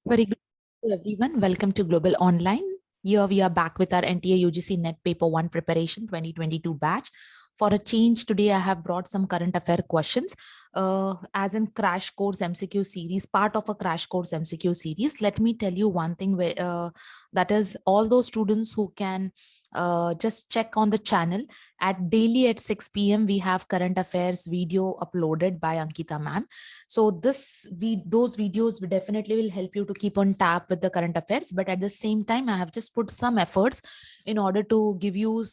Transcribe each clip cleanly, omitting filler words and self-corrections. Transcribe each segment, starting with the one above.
Very good to everyone. Welcome to Global Online. Here we are back with our NTA UGC Net Paper 1 Preparation 2022 batch. For a change, today I have brought some current affair questions as in crash course MCQ series, part of a crash course MCQ series. Let me tell you one thing that is all those students who can just check on the channel at daily at 6 p.m. we have current affairs video uploaded by Ankita ma'am. So those videos definitely will help you to keep on tap with the current affairs. But at the same time, I have just put some efforts in order to give you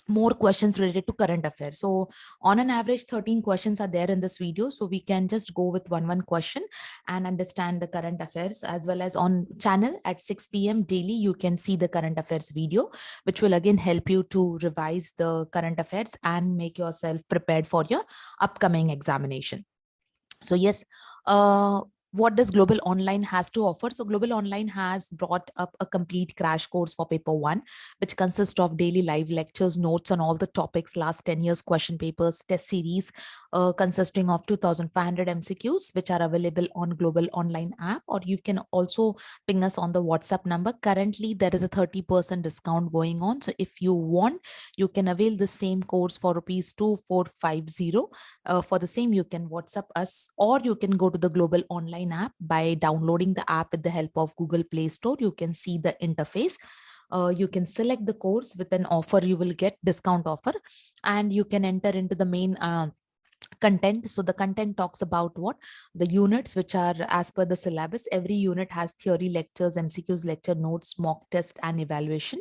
more questions related to current affairs. So on an average, 13 questions are there in this video. So we can just go with one question and understand the current affairs, as well as on channel at 6 p.m. daily, you can see the current affairs video, which will again help you to revise the current affairs and make yourself prepared for your upcoming examination. So yes, what does Global Online has to offer? So Global Online has brought up a complete crash course for paper 1, which consists of daily live lectures, notes on all the topics, last 10 years question papers, test series, consisting of 2,500 MCQs, which are available on Global Online app, or you can also ping us on the WhatsApp number. Currently, there is a 30% discount going on. So if you want, you can avail the same course for rupees 2450. For the same, you can WhatsApp us, or you can go to the Global Online app by downloading the app with the help of Google Play Store. You can see the interface. You can select the course with an offer. You will get discount offer, and you can enter into the main content. So the content talks about what the units which are as per the syllabus. Every unit has theory lectures, MCQs, lecture notes, mock test, and evaluation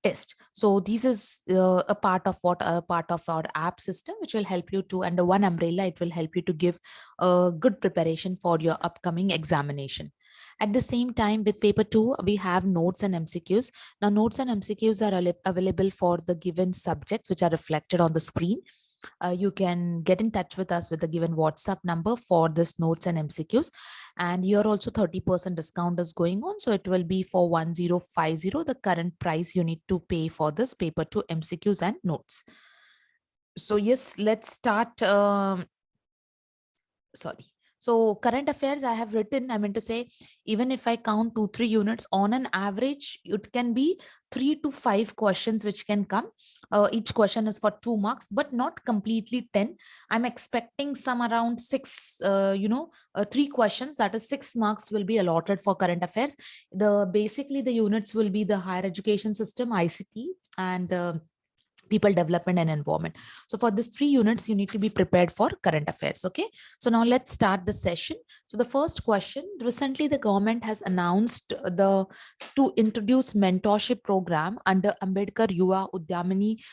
test. So this is a part of our app system, which will help you to, under one umbrella, it will help you to give a good preparation for your upcoming examination. At the same time, with paper 2, we have notes and MCQs. Now, notes and MCQs are available for the given subjects, which are reflected on the screen. You can get in touch with us with the given WhatsApp number for this notes and MCQs. And here also 30% discount is going on. So it will be for 1050, the current price you need to pay for this paper 2 MCQs and notes. So yes, let's start. So current affairs I have written, I mean to say, even if I count 2-3 units, on an average, it can be 3 to 5 questions which can come. Each question is for 2 marks, but not completely 10. I'm expecting some around 3 questions, that is 6 marks will be allotted for current affairs. Basically the units will be the higher education system, ICT, and people development and environment. So for these 3 units, you need to be prepared for current affairs. Okay, so now let's start the session. So the first question: recently the government has announced to introduce mentorship program under Ambedkar Yuva Udyamini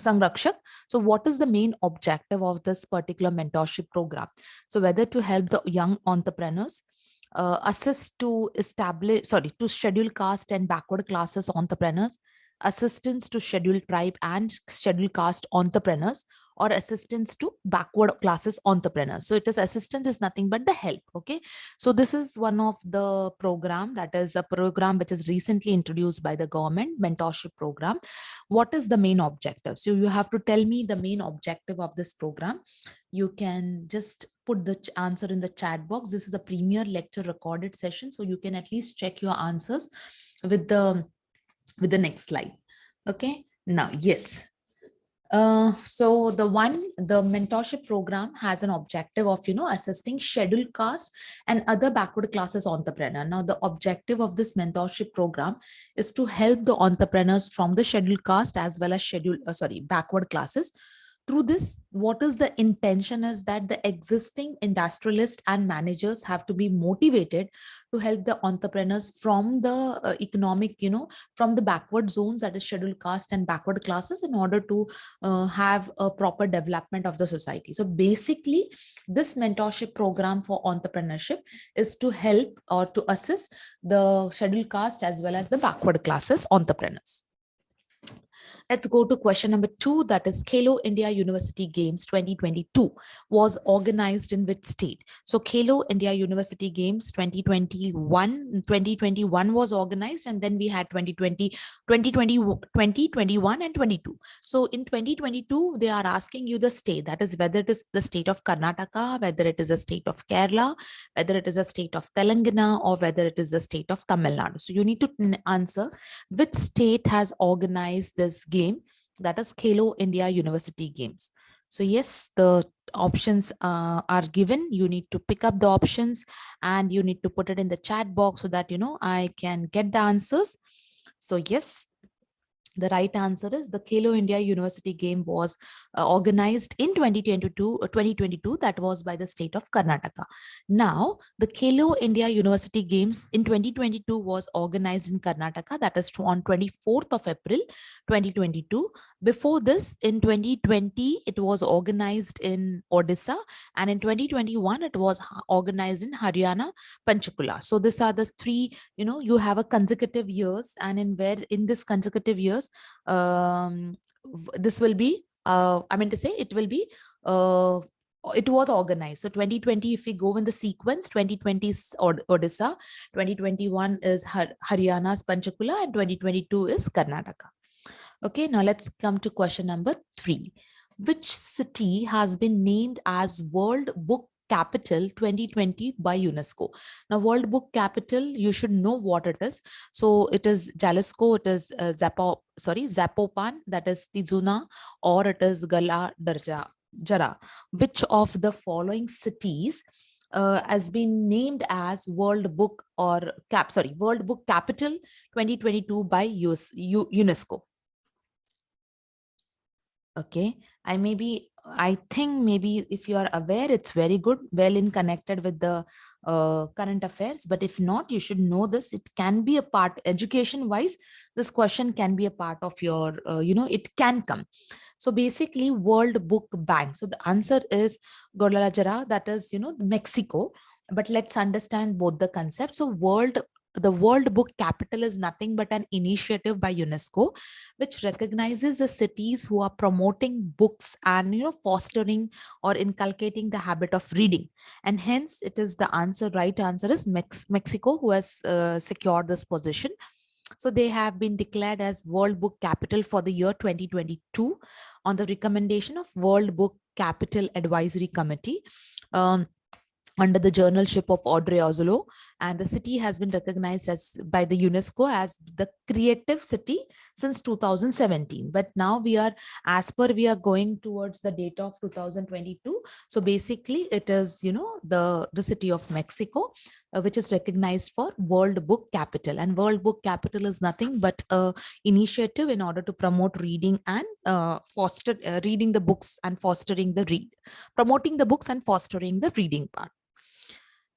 Sangrakshak. So what is the main objective of this particular mentorship program? So whether to help the young entrepreneurs, assist to schedule caste and backward classes entrepreneurs, assistance to scheduled tribe and scheduled caste entrepreneurs, or assistance to backward classes entrepreneurs. So it is assistance is nothing but the help. Okay, so this is one of the program, that is a program which is recently introduced by the government, mentorship program. What is the main objective? So you have to tell me the main objective of this program. You can just put the answer in the chat box. This is a premier lecture recorded session, so you can at least check your answers with the next slide. Okay, now yes, so the mentorship program has an objective of assisting scheduled caste and other backward classes entrepreneur. Now the objective of this mentorship program is to help the entrepreneurs from the scheduled caste as well as backward classes. Through this, what is the intention is that the existing industrialists and managers have to be motivated to help the entrepreneurs from the economic, from the backward zones, that is scheduled caste and backward classes, in order to have a proper development of the society. So basically, this mentorship program for entrepreneurship is to help or to assist the scheduled caste as well as the backward classes entrepreneurs. Let's go to question number 2, that is Khelo India University Games 2022 was organized in which state? So Khelo India University Games 2021 was organized, and then we had 2021 and 22. So in 2022, they are asking you the state, that is whether it is the state of Karnataka, whether it is a state of Kerala, whether it is a state of Telangana, or whether it is the state of Tamil Nadu. So you need to answer which state has organized this game, that is Khelo India University Games. So yes, the options are given. You need to pick up the options and you need to put it in the chat box so that, I can get the answers. So yes, the right answer is the Khelo India University Game was organized in 2022. That was by the state of Karnataka. Now, the Khelo India University Games in 2022 was organized in Karnataka. That is on 24th of April, 2022. Before this, in 2020, it was organized in Odisha. And in 2021, it was organized in Haryana, Panchkula. So these are the three, you have a consecutive years, and in this consecutive years, this will be, it will be, it was organized. So 2020, if we go in the sequence, 2020 is Odisha, 2021 is Haryana's Panchkula, and 2022 is Karnataka. Okay, now let's come to question number 3. Which city has been named as World Book Capital 2020 by UNESCO? Now, World Book Capital, you should know what it is. So it is Jalisco, it is Zapopan, that is Tizuna, or it is Gulbaraga. Which of the following cities has been named as World Book Capital 2022 by UNESCO? Okay, I think maybe if you are aware, it's very good, well in connected with the current affairs. But if not, you should know this. It can be a part, education wise, this question can be a part of your, it can come. So basically, World Book Bank. So the answer is Guadalajara, that is, Mexico. But let's understand both the concepts. So the World Book Capital is nothing but an initiative by UNESCO, which recognizes the cities who are promoting books and fostering or inculcating the habit of reading. And hence, it is the answer. Right answer is Mexico, who has secured this position. So they have been declared as World Book Capital for the year 2022 on the recommendation of World Book Capital Advisory Committee. Under the journalship of Audrey Azoulay, and the city has been recognized by the UNESCO as the creative city since 2017. But now we are going towards the date of 2022. So basically, it is the city of Mexico, which is recognized for World Book Capital. And World Book Capital is nothing but a initiative in order to promote reading and foster reading the books and fostering promoting the books and fostering the reading part.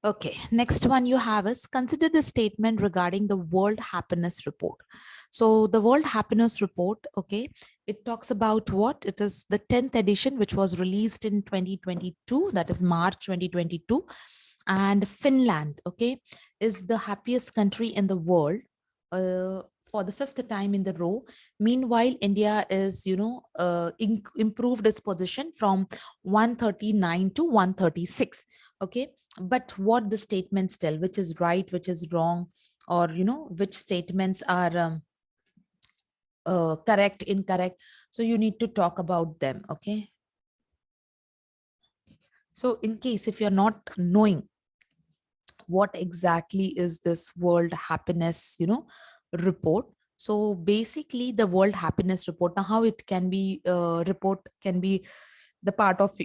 Okay, next one you have is consider the statement regarding the World Happiness Report. So the World Happiness Report, okay, it talks about what? It is the 10th edition, which was released in 2022, that is March 2022. And Finland, okay, is the happiest country in the world for the 5th time in the row. Meanwhile, India is, improved its position from 139 to 136. Okay, but what the statements tell, which is right, which is wrong, or which statements are correct, incorrect. So you need to talk about them. Okay, so in case if you're not knowing what exactly is this World Happiness report, so basically the World Happiness Report, now how it can be report can be the part of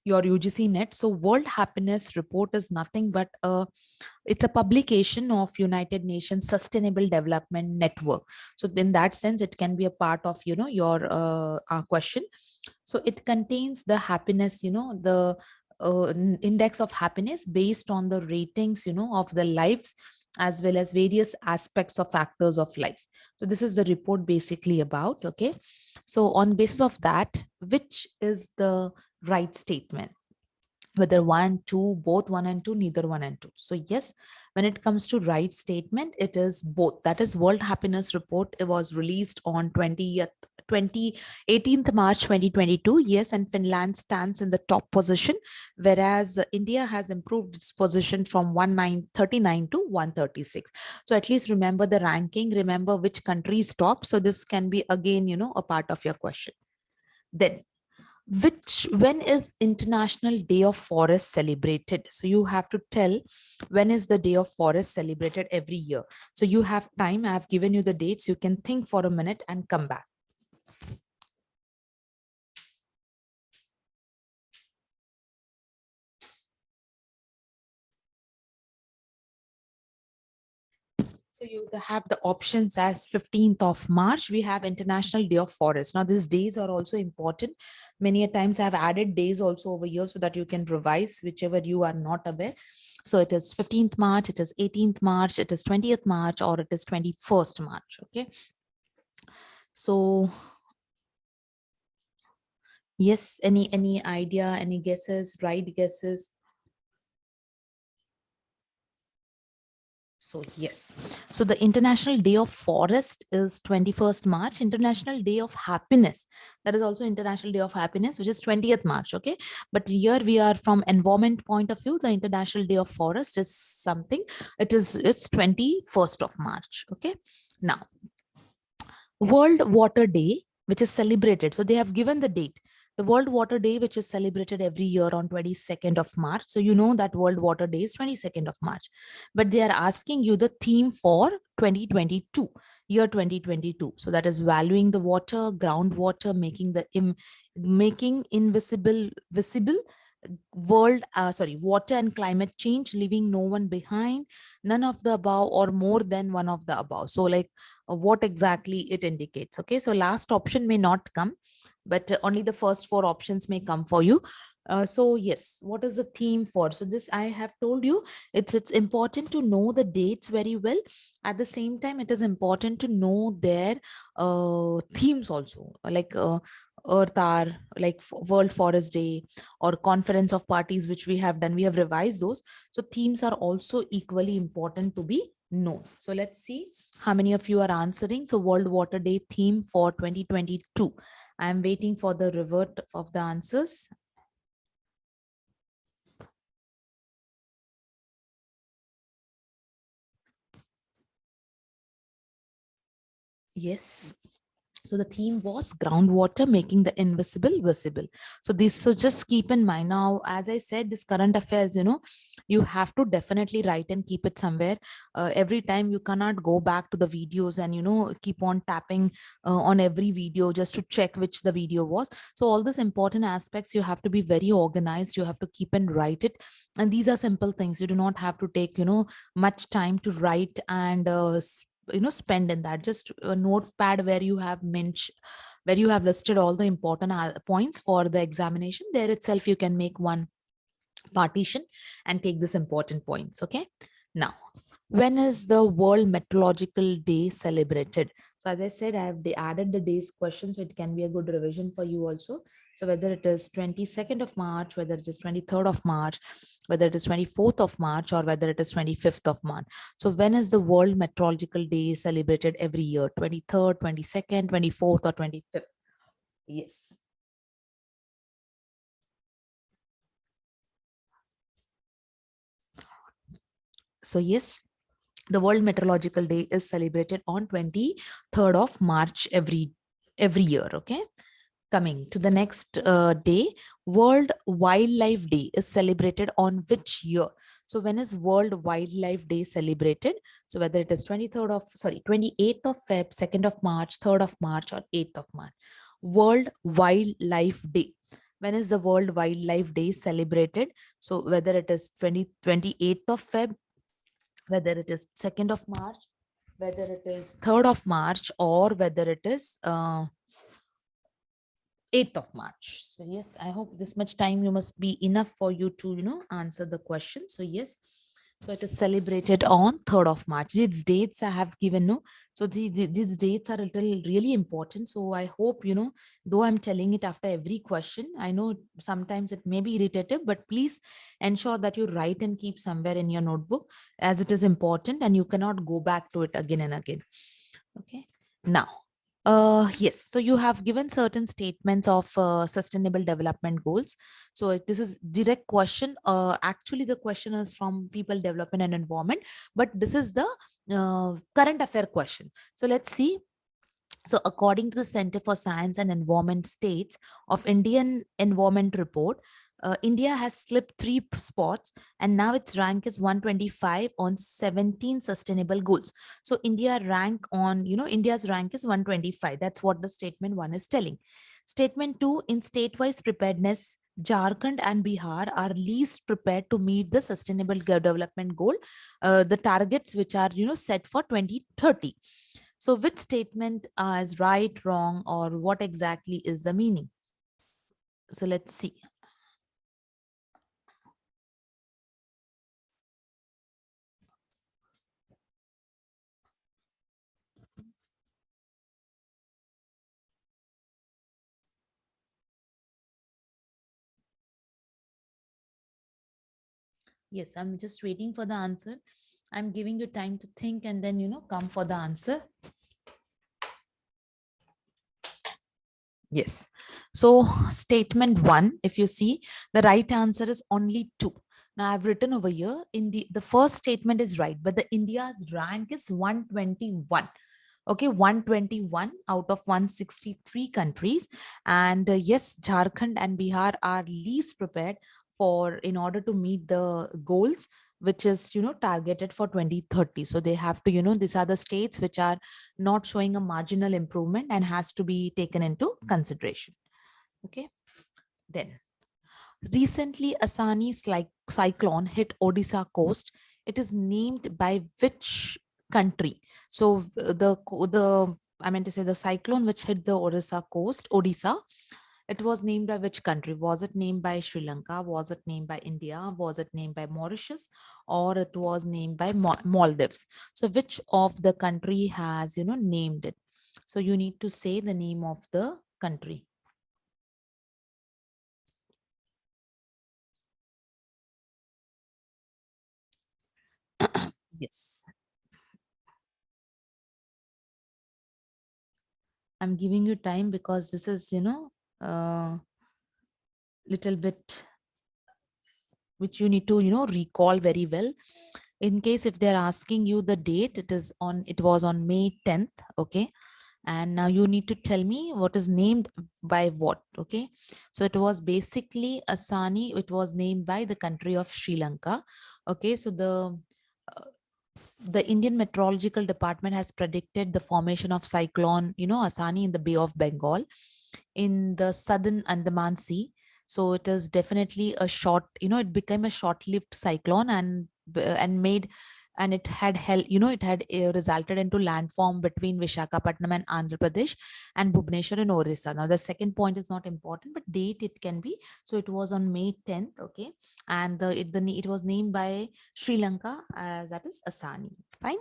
your UGC net. So World Happiness Report is nothing but it's a publication of United Nations Sustainable Development Network. So in that sense, it can be a part of your question. So it contains the happiness, the index of happiness based on the ratings of the lives, as well as various aspects of factors of life. So this is the report basically about. Okay, so on basis of that, which is the right statement? whether 1, 2, both 1 and 2, neither 1 and 2. So yes, when it comes to right statement, it is both. That is World Happiness Report. It was released on 18th March 2022. Yes, and Finland stands in the top position, whereas India has improved its position from 139 to 136. So at least remember the ranking, remember which country is top. So this can be again, a part of your question. Then when is International Day of Forest celebrated? So you have to tell when is the Day of Forest celebrated every year. So you have time. I have given you the dates. You can think for a minute and come back. So you have the options as 15th of March. We have International Day of Forest. Now these days are also important. Many a times I have added days also over here so that you can revise whichever you are not aware. So it is 15th March, it is 18th March, it is 20th March, or it is 21st March. Okay. So yes, any idea, any guesses, right guesses? So yes, so the International Day of Forest is 21st March. International Day of Happiness, that is also International Day of Happiness, which is 20th March. Okay, but here we are from environment point of view. The International Day of Forest is something. It's 21st of March. Okay, now World Water Day, which is celebrated. So they have given the date. The World Water Day, which is celebrated every year on 22nd of March. So you know that World Water Day is 22nd of March. But they are asking you the theme for 2022, year 2022. So that is valuing the water, groundwater, making invisible visible, water and climate change, leaving no one behind, none of the above, or more than one of the above. So like what exactly it indicates. Okay, so last option may not come, but only the first four options may come for you. So yes, what is the theme for? So this I have told you, it's important to know the dates very well. At the same time, it is important to know their themes also, like Earth Hour, like World Forest Day, or Conference of Parties, which we have done. We have revised those. So themes are also equally important to be known. So let's see how many of you are answering. So World Water Day theme for 2022. I'm waiting for the revert of the answers. Yes. So the theme was groundwater, making the invisible visible. So just keep in mind. Now, as I said, this current affairs, you have to definitely write and keep it somewhere. Every time you cannot go back to the videos and, keep on tapping on every video just to check which the video was. So all these important aspects, you have to be very organized. You have to keep and write it. And these are simple things. You do not have to take, much time to write and spend in that. Just a notepad where you have listed all the important points for the examination. There itself you can make one partition and take this important points. Okay, now when is the World Meteorological Day celebrated? So as I said, I have added the day's question, so it can be a good revision for you also. So whether it is 22nd of March, whether it is 23rd of March, whether it is 24th of March, or whether it is 25th of March. So when is the World Meteorological Day celebrated every year? 23rd, 22nd, 24th, or 25th? Yes. So yes, the World Meteorological Day is celebrated on 23rd of March every year. Okay. Coming to the next day, World Wildlife Day is celebrated on which year? So when is World Wildlife Day celebrated? So whether it is 28th of Feb, 2nd of March, 3rd of March, or 8th of March. World Wildlife Day. When is the World Wildlife Day celebrated? So whether it is 28th of Feb, whether it is 2nd of March, whether it is 3rd of March, or whether it is 8th of March. So yes, I hope this much time you must be enough for you to, answer the question. So yes, So it is celebrated on 3rd of March. These dates I have given, no. So these dates are a little really important. So I hope, though I'm telling it after every question, I know sometimes it may be irritative, but please ensure that you write and keep somewhere in your notebook, as it is important and you cannot go back to it again and again. Okay. Now, yes, so you have given certain statements of sustainable development goals. So this is direct question. Actually, the question is from people development and environment, but this is the current affair question. So let's see. So according to the Center for Science and Environment states of Indian Environment Report, India has slipped 3 spots and now its rank is 125 on 17 sustainable goals. So India's rank is 125. That's what the statement 1 is telling. Statement 2, in state-wise preparedness, Jharkhand and Bihar are least prepared to meet the sustainable development goal, the targets which are set for 2030. So which statement is right, wrong, or what exactly is the meaning? So let's see. Yes, I'm just waiting for the answer. I'm giving you time to think and then, come for the answer. Yes. So statement 1, if you see, the right answer is only 2. Now I've written over here in the first statement is right, but the India's rank is 121. Okay, 121 out of 163 countries. And yes, Jharkhand and Bihar are least prepared for in order to meet the goals which is targeted for 2030. So they have to these are the states which are not showing a marginal improvement and has to be taken into consideration. Okay, then recently Asani cyclone hit Odisha coast. It is named by which country? So the I meant to say the cyclone which hit the Odisha, it was named by which country? Was it named by Sri Lanka? Was it named by India? Was it named by Mauritius? Or it was named by Maldives? So which of the country has, named it? So you need to say the name of the country. Yes. I'm giving you time because this is, little bit which you need to, recall very well. In case if they're asking you the date, it was on May 10th. Okay. And now you need to tell me what is named by what. Okay. So it was basically Asani. It was named by the country of Sri Lanka. Okay. So the Indian Meteorological Department has predicted the formation of cyclone, Asani in the Bay of Bengal in the southern Andaman Sea. So it is definitely a short, it became a short-lived cyclone and made and it had held, it had resulted into landform between Vishakhapatnam and Andhra Pradesh and Bhubaneswar in Orissa. Now the second point is not important, but date it can be. So it was on May 10th, okay, and it was named by Sri Lanka as that is Asani. Fine.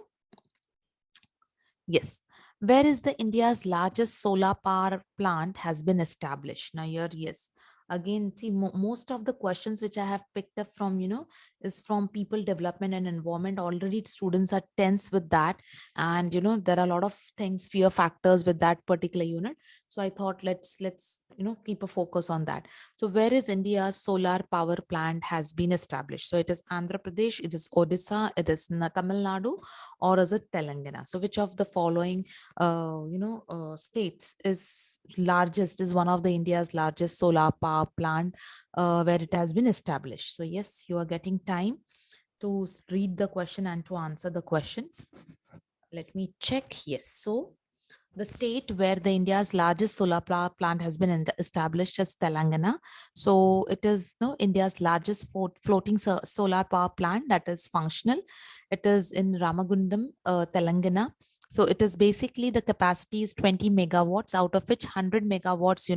Yes. Where is the India's largest solar power plant has been established? Now here, yes. Again, see, most of the questions which I have picked up from, is from people development and environment. Already students are tense with that. And, there are a lot of things, fear factors with that particular unit. So I thought let's, keep a focus on that. So where is India's solar power plant has been established? So it is Andhra Pradesh, it is Odisha, it is Tamil Nadu, or is it Telangana? So which of the following, states is one of the India's largest solar power plant where it has been established? So yes, you are getting time to read the question and to answer the question. Let me check. Yes. So the state where the India's largest solar power plant has been established is Telangana. So it is India's largest floating solar power plant that is functional. It is in Ramagundam, Telangana. So it is basically the capacity is 20 megawatts, out of which 100 megawatts,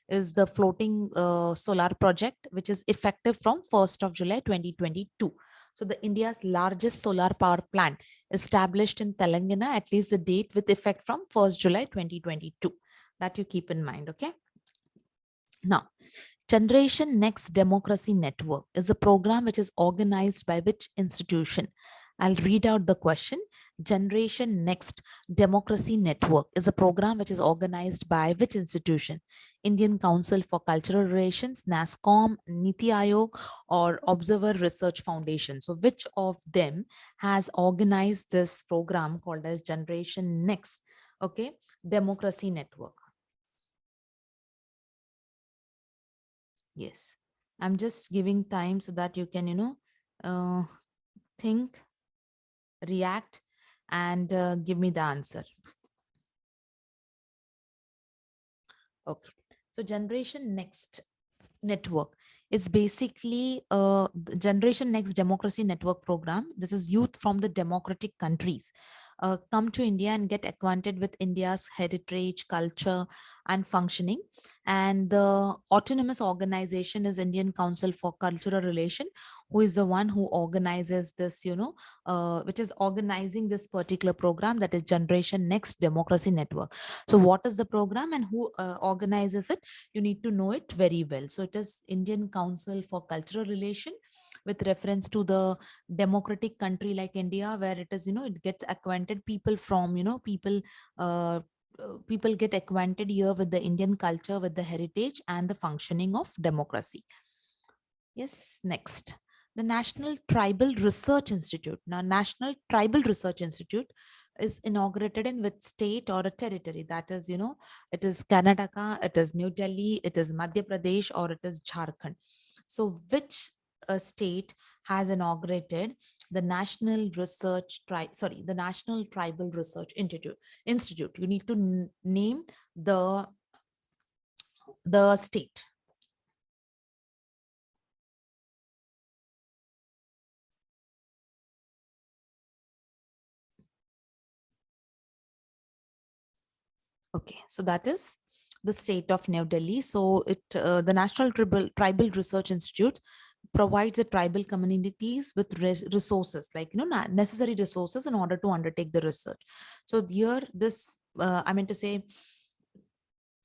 is the floating solar project, which is effective from 1st of July 2022. So the India's largest solar power plant established in Telangana, at least the date with effect from 1st July 2022. That you keep in mind, okay? Now, Generation Next Democracy Network is a program which is organized by which institution? I'll read out the question. Generation Next Democracy Network is a program which is organized by which institution? Indian Council for Cultural Relations, NASSCOM, Niti Aayog, or Observer Research Foundation. So which of them has organized this program called as Generation Next, okay, Democracy Network? Yes, I'm just giving time so that you can, uh, think, react, and give me the answer. Okay. So Generation Next Network is basically the Generation Next Democracy Network program. This is youth from the democratic countries come to India and get acquainted with India's heritage, culture, and functioning. And the autonomous organization is Indian Council for Cultural Relation, who is the one who organizes this, which is organizing this particular program, that is Generation Next Democracy Network. So what is the program and who organizes it? You need to know it very well. So it is Indian Council for Cultural Relation, with reference to the democratic country like India, where it is, it gets acquainted people from, people get acquainted here with the Indian culture, with the heritage and the functioning of democracy. Yes, next. The National Tribal Research Institute. Now, National Tribal Research Institute is inaugurated in which state or a territory? That is, it is Karnataka, it is New Delhi, it is Madhya Pradesh, or it is Jharkhand. So which state has inaugurated the the National Tribal Research Institute? You need to name the state. Okay, so that is the state of New Delhi. So the National Tribal Research Institute provides the tribal communities with resources, like necessary resources in order to undertake the research. So here, this I meant to say,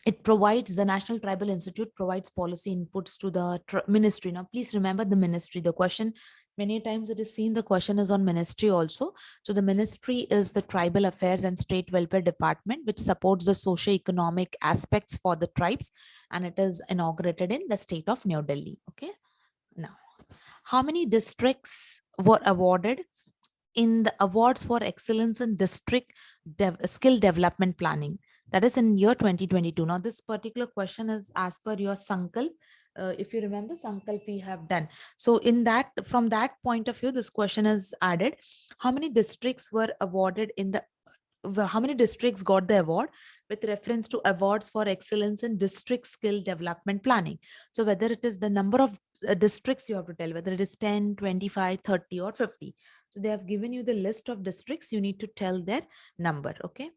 it provides, the National Tribal Institute provides policy inputs to the ministry. Now, please remember the ministry. The question, many times it is seen, the question is on ministry also. So the ministry is the Tribal Affairs and State Welfare Department, which supports the socio-economic aspects for the tribes, and it is inaugurated in the state of New Delhi. Okay. Now, how many districts were awarded in the awards for excellence in district skill development planning? That is in year 2022. Now, this particular question is as per your Sankalp. If you remember, Sankalp we have done. So in that, from that point of view, this question is added. How many districts were awarded in the, how many districts got the award with reference to awards for excellence in district skill development planning? So whether it is the number of districts, you have to tell whether it is 10, 25, 30, or 50. So they have given you the list of districts. You need to tell their number. Okay.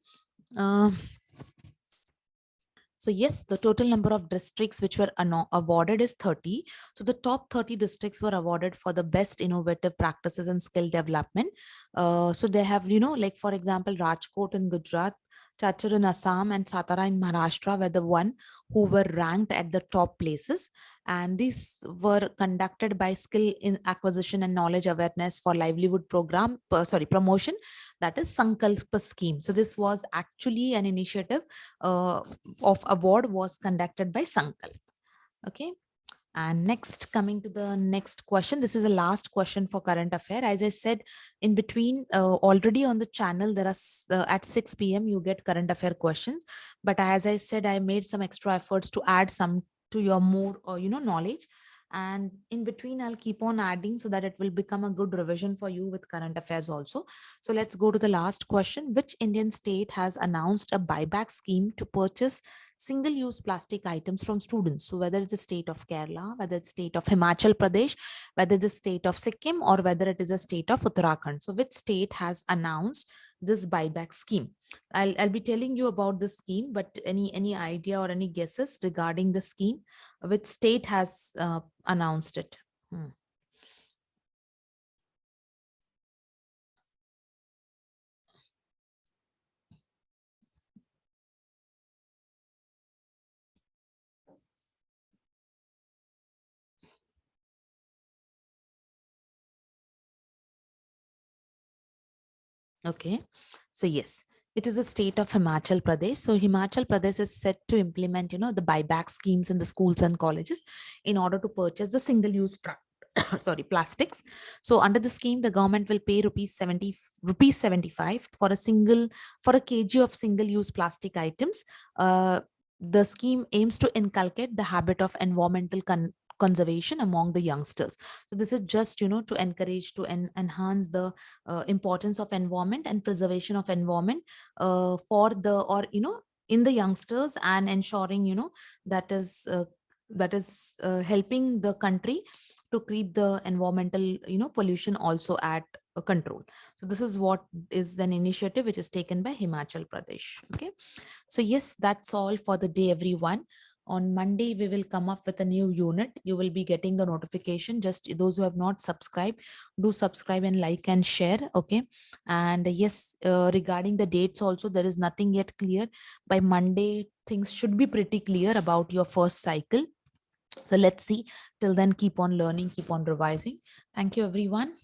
So yes, the total number of districts which were awarded is 30. So the top 30 districts were awarded for the best innovative practices and skill development. So they have, like for example, Rajkot in Gujarat, Chachur in Assam, and Satara in Maharashtra were the one who were ranked at the top places. And these were conducted by Skill in Acquisition and Knowledge Awareness for Livelihood Program, promotion, that is Sankalpa scheme. So this was actually an initiative of award was conducted by Sankalp. Okay. And next, coming to the next question, this is the last question for current affair. As I said, in between, already on the channel, there are at 6 p.m. you get current affair questions. But as I said, I made some extra efforts to add some to your more, knowledge. And in between, I'll keep on adding so that it will become a good revision for you with current affairs also. So let's go to the last question. Which Indian state has announced a buyback scheme to purchase single-use plastic items from students. So whether it's the state of Kerala, whether it's state of Himachal Pradesh, whether it's the state of Sikkim, or whether it is a state of Uttarakhand. So which state has announced this buyback scheme? I'll be telling you about the scheme, but any idea or any guesses regarding the scheme? Which state has announced it? Okay, so yes, it is the state of Himachal Pradesh. So Himachal Pradesh is set to implement, the buyback schemes in the schools and colleges in order to purchase the single-use sorry, plastics. So under the scheme, the government will pay rupees 75 for a kg of single-use plastic items. The scheme aims to inculcate the habit of environmental conservation among the youngsters. So this is just to encourage to enhance the importance of environment and preservation of environment for the or in the youngsters, and ensuring that is helping the country to keep the environmental pollution also at control. So this is what is an initiative which is taken by Himachal Pradesh. Okay, so yes, that's all for the day, everyone. On Monday, we will come up with a new unit. You will be getting the notification. Just those who have not subscribed, do subscribe and like and share. Okay. And yes, regarding the dates also, there is nothing yet clear. By Monday, things should be pretty clear about your first cycle. So let's see. Till then, keep on learning, keep on revising. Thank you, everyone.